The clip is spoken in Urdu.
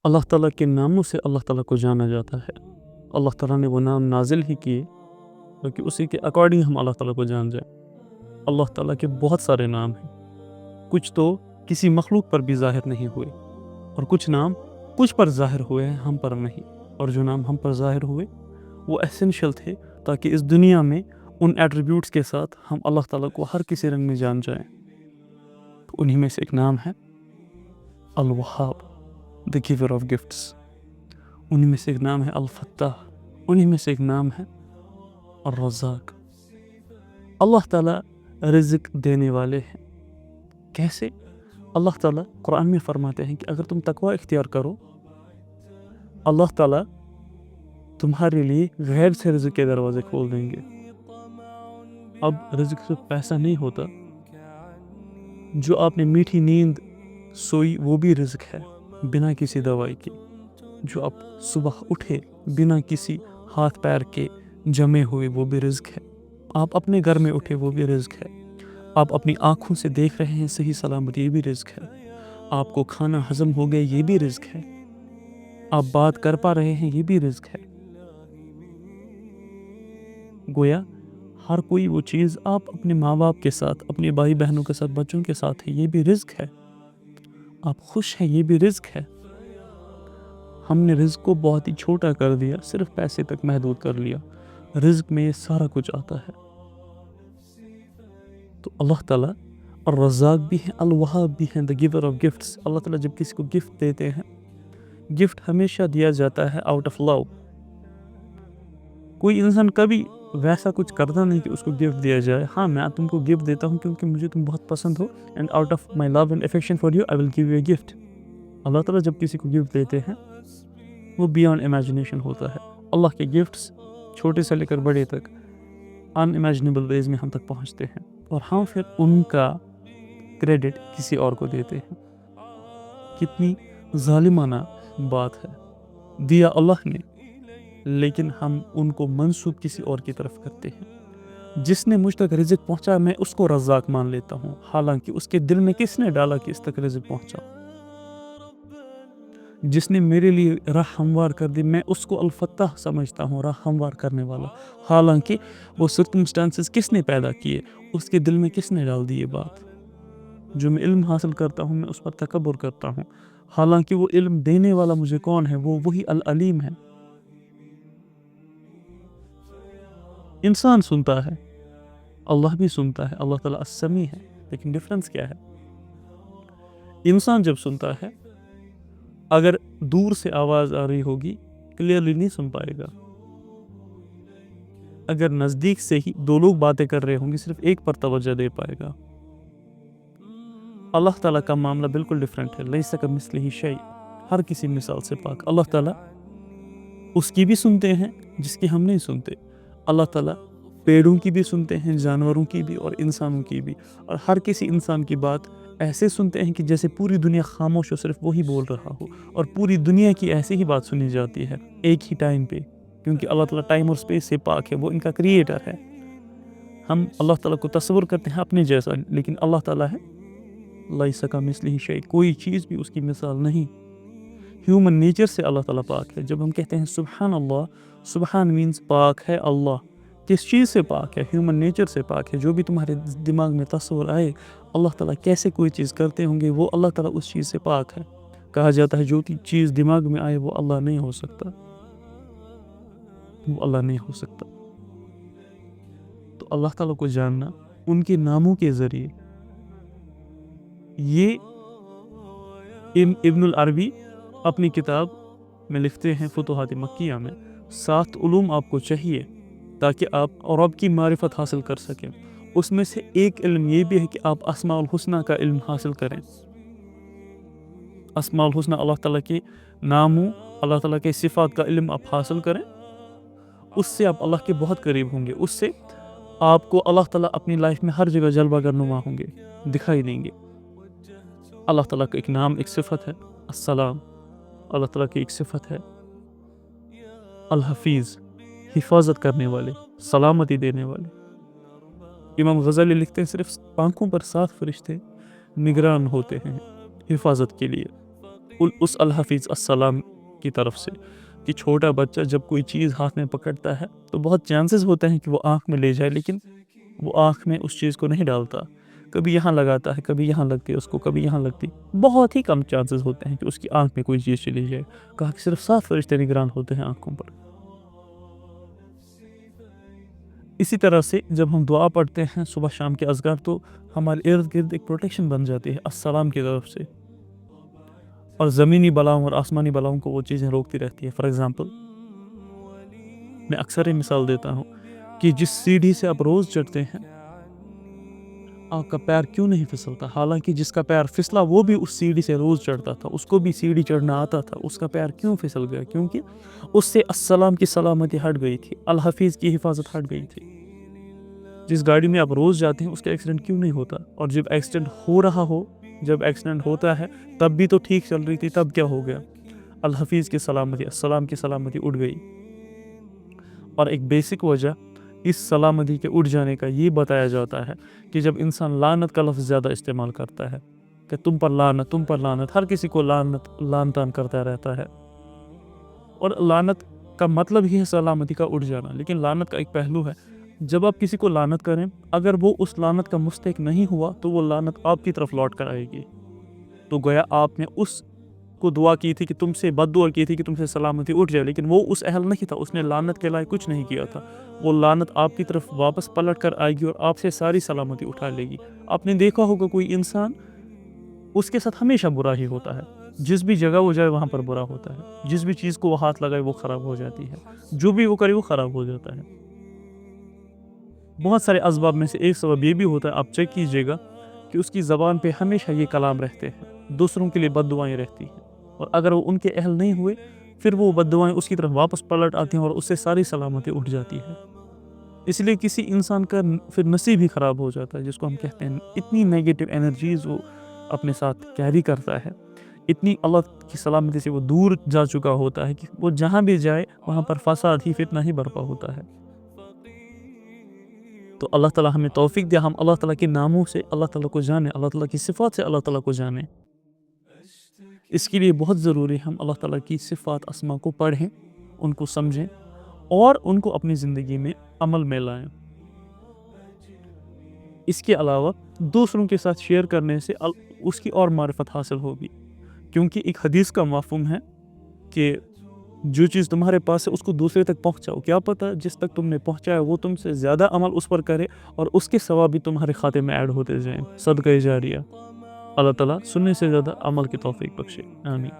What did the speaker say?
اللہ تعالیٰ کے ناموں سے اللہ تعالیٰ کو جانا جاتا ہے۔ اللہ تعالیٰ نے وہ نام نازل ہی کیے تاکہ اسی کے اکارڈنگ ہم اللہ تعالیٰ کو جان جائیں۔ اللہ تعالیٰ کے بہت سارے نام ہیں، کچھ تو کسی مخلوق پر بھی ظاہر نہیں ہوئے، اور کچھ نام کچھ پر ظاہر ہوئے ہیں، ہم پر نہیں۔ اور جو نام ہم پر ظاہر ہوئے وہ ایسنشل تھے تاکہ اس دنیا میں ان ایٹریبیوٹس کے ساتھ ہم اللہ تعالیٰ کو ہر کسی رنگ میں جان جائیں۔ تو انہی میں سے ایک نام ہے الوہاب، the giver of gifts۔ انہی میں سے ایک نام ہے الفتاح، انہی میں سے ایک نام ہے الرزاق۔ اللہ تعالیٰ رزق دینے والے ہیں۔ کیسے؟ اللہ تعالیٰ قرآن میں فرماتے ہیں کہ اگر تم تقوی اختیار کرو، اللہ تعالیٰ تمہارے لیے غیر سے رزق کے دروازے کھول دیں گے۔ اب رزق صرف پیسہ نہیں ہوتا، جو آپ نے میٹھی نیند سوئی وہ بھی رزق ہے بنا کسی دوائی کے۔ جو آپ صبح اٹھے بنا کسی ہاتھ پیر کے جمے ہوئے وہ بھی رزق ہے۔ آپ اپنے گھر میں اٹھے وہ بھی رزق ہے۔ آپ اپنی آنکھوں سے دیکھ رہے ہیں صحیح سلامت، یہ بھی رزق ہے۔ آپ کو کھانا ہضم ہو گیا، یہ بھی رزق ہے۔ آپ بات کر پا رہے ہیں، یہ بھی رزق ہے۔ گویا ہر کوئی وہ چیز آپ اپنے ماں باپ کے ساتھ، اپنے بھائی بہنوں کے ساتھ، بچوں کے ساتھ ہے، یہ بھی رزق ہے۔ آپ خوش ہیں، یہ بھی رزق ہے۔ ہم نے رزق کو بہت ہی چھوٹا کر دیا، صرف پیسے تک محدود کر لیا۔ رزق میں یہ سارا کچھ آتا ہے۔ تو اللہ تعالیٰ الرزاق بھی ہیں، الوہاب بھی ہیں، the giver of gifts۔ اللہ تعالیٰ جب کسی کو گفٹ دیتے ہیں، گفٹ ہمیشہ دیا جاتا ہے آؤٹ آف لو۔ کوئی انسان کبھی ویسا کچھ کرتا نہیں کہ اس کو گفٹ دیا جائے۔ ہاں، میں تم کو گفٹ دیتا ہوں کیونکہ مجھے تم بہت پسند ہو، and out of my love and affection for you I will give you a gift. Allah تعالیٰ جب کسی کو گفٹ دیتے ہیں وہ بیانڈ امیجنیشن ہوتا ہے۔ اللہ کے گفٹس چھوٹے سے لے کر بڑے تک ان امیجنیبل ویز میں ہم تک پہنچتے ہیں، اور ہم پھر ان کا کریڈٹ کسی اور کو دیتے ہیں۔ کتنی ظالمانہ بات ہے، دیا اللہ نے لیکن ہم ان کو منسوب کسی اور کی طرف کرتے ہیں۔ جس نے مجھ تک رزق پہنچا میں اس کو رزاق مان لیتا ہوں، حالانکہ اس کے دل میں کس نے ڈالا کہ اس تک رزق پہنچا؟ جس نے میرے لیے راہ ہموار کر دی میں اس کو الفتاح سمجھتا ہوں، راہ ہموار کرنے والا، حالانکہ وہ سرکمسٹانسز کس نے پیدا کیے، اس کے دل میں کس نے ڈال دی یہ بات۔ جو میں علم حاصل کرتا ہوں میں اس پر تکبر کرتا ہوں، حالانکہ وہ علم دینے والا مجھے کون ہے؟ وہ وہی العلیم ہے۔ انسان سنتا ہے، اللہ بھی سنتا ہے، اللہ تعالیٰ السمیع ہے، لیکن ڈفرنس کیا ہے؟ انسان جب سنتا ہے اگر دور سے آواز آ رہی ہوگی کلیئرلی نہیں سن پائے گا، اگر نزدیک سے ہی دو لوگ باتیں کر رہے ہوں گے صرف ایک پر توجہ دے پائے گا۔ اللہ تعالیٰ کا معاملہ بالکل ڈیفرنٹ ہے، لیس کمثلہ شیء، ہر کسی مثال سے پاک۔ اللہ تعالیٰ اس کی بھی سنتے ہیں جس کی ہم نہیں سنتے۔ اللہ تعالیٰ پیڑوں کی بھی سنتے ہیں، جانوروں کی بھی اور انسانوں کی بھی، اور ہر کسی انسان کی بات ایسے سنتے ہیں کہ جیسے پوری دنیا خاموش ہو، صرف وہی بول رہا ہو، اور پوری دنیا کی ایسے ہی بات سنی جاتی ہے ایک ہی ٹائم پہ، کیونکہ اللہ تعالیٰ ٹائم اور سپیس سے پاک ہے، وہ ان کا کریٹر ہے۔ ہم اللہ تعالیٰ کو تصور کرتے ہیں اپنے جیسا، لیکن اللہ تعالیٰ ہے لیس کمثلہ شیء، کوئی چیز بھی اس کی مثال نہیں۔ ہیومن نیچر سے اللہ تعالیٰ پاک ہے۔ جب ہم کہتے ہیں سبحان اللہ، سبحان مینز پاک ہے اللہ۔ کس چیز سے پاک ہے؟ ہیومن نیچر سے پاک ہے۔ جو بھی تمہارے دماغ میں تصور آئے اللہ تعالیٰ کیسے کوئی چیز کرتے ہوں گے، وہ اللہ تعالیٰ اس چیز سے پاک ہے۔ کہا جاتا ہے جو چیز دماغ میں آئے وہ اللہ نہیں ہو سکتا، وہ اللہ نہیں ہو سکتا۔ تو اللہ تعالیٰ کو جاننا ان کے ناموں کے ذریعے، یہ ابن العربی اپنی کتاب میں لکھتے ہیں فتوحات مکیہ میں 7 علوم آپ کو چاہیے تاکہ آپ رب کی معرفت حاصل کر سکیں۔ اس میں سے ایک علم یہ بھی ہے کہ آپ اسماء الحسنہ کا علم حاصل کریں۔ اسماء الحسنہ اللہ تعالیٰ کے ناموں، اللہ تعالیٰ کے صفات کا علم آپ حاصل کریں، اس سے آپ اللہ کے بہت قریب ہوں گے۔ اس سے آپ کو اللہ تعالیٰ اپنی لائف میں ہر جگہ جلوہ گر نما ہوں گے، دکھائی دیں گے۔ اللہ تعالیٰ کا ایک نام، ایک صفت ہے السلام۔ اللہ تعالیٰ کی ایک صفت ہے الحفیظ، حفاظت کرنے والے، سلامتی دینے والے۔ امام غزالی لکھتے ہیں صرف پانکھوں پر 7 فرشتے نگران ہوتے ہیں حفاظت کے لیے۔ اس الحفیظ السلام کی طرف سے کہ چھوٹا بچہ جب کوئی چیز ہاتھ میں پکڑتا ہے تو بہت چانسز ہوتے ہیں کہ وہ آنکھ میں لے جائے، لیکن وہ آنکھ میں اس چیز کو نہیں ڈالتا، کبھی یہاں لگاتا ہے، کبھی یہاں لگتی ہے اس کو، کبھی یہاں لگتی، بہت ہی کم چانسز ہوتے ہیں کہ اس کی آنکھ میں کوئی چیز چلی جائے۔ کہا کہ صرف 7 فرشتے نگران ہوتے ہیں آنکھوں پر۔ اسی طرح سے جب ہم دعا پڑھتے ہیں صبح شام کے اذکار تو ہمارے ارد گرد ایک پروٹیکشن بن جاتی ہے السلام کی طرف سے، اور زمینی بلاؤں اور آسمانی بلاؤں کو وہ چیزیں روکتی رہتی ہے۔ فار ایگزامپل میں اکثر یہ مثال دیتا ہوں کہ جس سیڑھی سے آپ روز چڑھتے ہیں آپ کا پیر کیوں نہیں پھسلتا، حالانکہ جس کا پیر پھسلا وہ بھی اس سیڑھی سے روز چڑھتا تھا، اس کو بھی سیڑھی چڑھنا آتا تھا، اس کا پیر کیوں پھسل گیا؟ کیونکہ اس سے السلام کی سلامتی ہٹ گئی تھی، الحفیظ کی حفاظت ہٹ گئی تھی۔ جس گاڑی میں آپ روز جاتے ہیں اس کا ایکسیڈنٹ کیوں نہیں ہوتا؟ اور جب ایکسیڈنٹ ہو رہا ہو، جب ایکسیڈنٹ ہوتا ہے تب بھی تو ٹھیک چل رہی تھی، تب کیا ہو گیا؟ الحفیظ کی سلامتی، السلام کی سلامتی اڑ گئی۔ اور ایک بیسک وجہ اس سلامتی کے اڑ جانے کا یہ بتایا جاتا ہے کہ جب انسان لعنت کا لفظ زیادہ استعمال کرتا ہے کہ تم پر لعنت، تم پر لعنت، ہر کسی کو لعن تان کرتا رہتا ہے، اور لعنت کا مطلب ہی ہے سلامتی کا اڑ جانا۔ لیکن لعنت کا ایک پہلو ہے، جب آپ کسی کو لعنت کریں اگر وہ اس لعنت کا مستحق نہیں ہوا تو وہ لعنت آپ کی طرف لوٹ کر آئے گی۔ تو گویا آپ نے اس کو دعا کی تھی کہ تم سے بد دعا کی تھی کہ تم سے سلامتی اٹھ جائے، لیکن وہ اس اہل نہیں تھا، اس نے لعنت کے لائق کچھ نہیں کیا تھا، وہ لعنت آپ کی طرف واپس پلٹ کر آئے گی اور آپ سے ساری سلامتی اٹھا لے گی۔ آپ نے دیکھا ہوگا کوئی انسان اس کے ساتھ ہمیشہ برا ہی ہوتا ہے، جس بھی جگہ وہ جائے وہاں پر برا ہوتا ہے، جس بھی چیز کو وہ ہاتھ لگائے وہ خراب ہو جاتی ہے، جو بھی وہ کرے وہ خراب ہو جاتا ہے۔ بہت سارے اسباب میں سے ایک سبب یہ بھی ہوتا ہے، آپ چیک کیجئے گا کہ اس کی زبان پہ ہمیشہ یہ کلام رہتے ہیں، دوسروں کے لیے بد دعائیں رہتی ہیں، اور اگر وہ ان کے اہل نہیں ہوئے پھر وہ بد دعائیں اس کی طرف واپس پلٹ آتی ہیں اور اس سے ساری سلامتی اٹھ جاتی ہے۔ اس لیے کسی انسان کا پھر نصیب ہی خراب ہو جاتا ہے، جس کو ہم کہتے ہیں اتنی نیگیٹو انرجیز وہ اپنے ساتھ کیری کرتا ہے، اتنی اللہ کی سلامتی سے وہ دور جا چکا ہوتا ہے کہ وہ جہاں بھی جائے وہاں پر فساد ہی فتنہ ہی برپا ہوتا ہے۔ تو اللہ تعالیٰ ہمیں توفیق دے، ہم اللہ تعالیٰ کے ناموں سے اللہ تعالیٰ کو جانیں، اللہ تعالیٰ کی صفات سے اللہ تعالیٰ کو جانیں۔ اس کے لیے بہت ضروری ہے ہم اللہ تعالیٰ کی صفات اسما کو پڑھیں، ان کو سمجھیں اور ان کو اپنی زندگی میں عمل میں لائیں۔ اس کے علاوہ دوسروں کے ساتھ شیئر کرنے سے اس کی اور معرفت حاصل ہوگی، کیونکہ ایک حدیث کا مفہوم ہے کہ جو چیز تمہارے پاس ہے اس کو دوسرے تک پہنچاؤ، کیا پتہ جس تک تم نے پہنچایا وہ تم سے زیادہ عمل اس پر کرے اور اس کے ثواب بھی تمہارے کھاتے میں ایڈ ہوتے جائیں۔ صدقہ جاریہ۔ اللہ تعالیٰ سننے سے زیادہ عمل کی توفیق بخشے، آمین۔